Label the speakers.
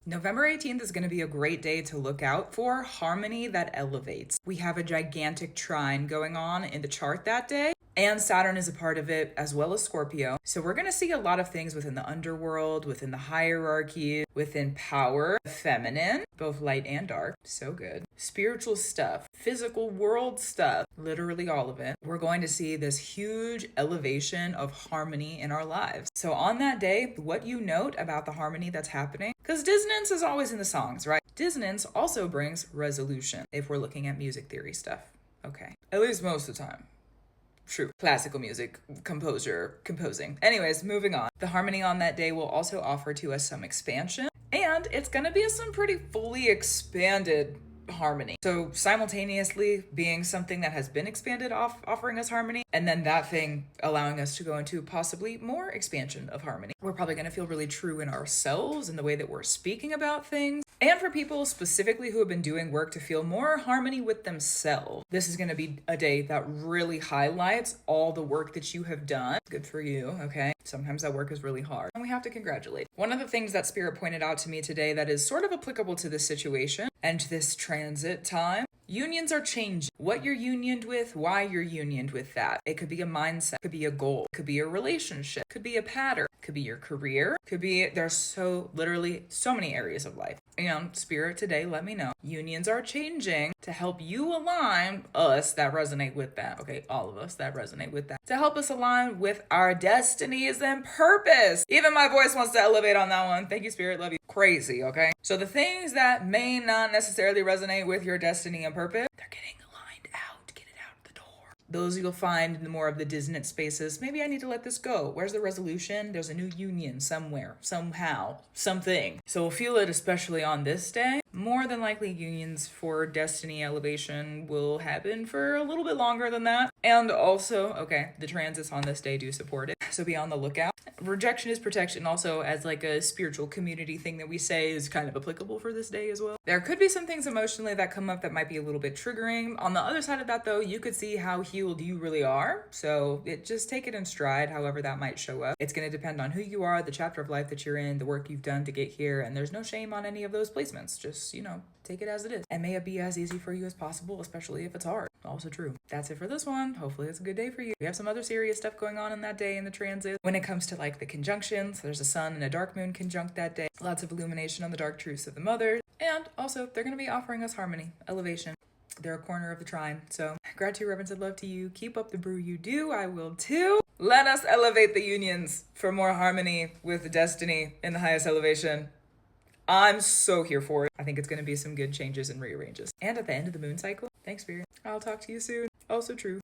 Speaker 1: November 18th is going to be a great day to look out for harmony that elevates. We have a gigantic trine going on in the chart that day, and Saturn is a part of it, as well as Scorpio. So we're going to see a lot of things within the underworld, within the hierarchy, within power, feminine, both light and dark. So good. Spiritual stuff, physical world stuff, literally all of it. We're going to see this huge elevation of harmony in our lives. So on that day, what you note about the harmony that's happening, because dissonance is always in the songs, right? Dissonance also brings resolution if we're looking at music theory stuff. Okay. At least most of the time. True. Classical music, composing. Anyways, moving on. The harmony on that day will also offer to us some expansion, and it's going to be some pretty fully expanded harmony. So simultaneously being something that has been expanded offering us harmony, and then that thing allowing us to go into possibly more expansion of harmony. We're probably going to feel really true in ourselves in the way that we're speaking about things. And for people specifically who have been doing work to feel more harmony with themselves, this is going to be a day that really highlights all the work that you have done. Good for you, okay? Sometimes that work is really hard, and we have to congratulate. One of the things that Spirit pointed out to me today that is sort of applicable to this situation and this transit time, unions are changing. What you're unioned with, why you're unioned with that. It could be a mindset, could be a goal, could be a relationship, could be a pattern, could be your career, could be, there's literally so many areas of life. And Spirit today let me know unions are changing to help you align us that resonate with that. Okay, all of us that resonate with that. To help us align with our destinies and purpose. Even my voice wants to elevate on that one. Thank you, Spirit. Love you. Crazy, okay? So the things that may not necessarily resonate with your destiny and purpose, they're getting aligned out. Get it out the door. Those you'll find in the more of the dissonant spaces. Maybe I need to let this go. Where's the resolution? There's a new union somewhere, somehow, something. So we'll feel it especially on this day. More than likely unions for destiny elevation will happen for a little bit longer than that. And also, okay, the transits on this day do support it. So be on the lookout. Rejection is protection also as like a spiritual community thing that we say is kind of applicable for this day as well. There could be some things emotionally that come up that might be a little bit triggering. On the other side of that though, you could see how healed you really are. So just take it in stride, however that might show up. It's going to depend on who you are, the chapter of life that you're in, the work you've done to get here. And there's no shame on any of those placements. Just, take it as it is. And may it be as easy for you as possible, especially if it's hard. Also true. That's it for this one. Hopefully it's a good day for you. We have some other serious stuff going on in that day in the transit. When it comes to like the conjunctions, there's a sun and a dark moon conjunct that day. Lots of illumination on the dark truths of the mother. And also they're going to be offering us harmony, elevation. They're a corner of the trine. So gratitude, reverence, and love to you. Keep up the brew you do. I will too. Let us elevate the unions for more harmony with destiny in the highest elevation. I'm so here for it. I think it's going to be some good changes and rearranges. And at the end of the moon cycle, thanks, Spirit. I'll talk to you soon. Also true.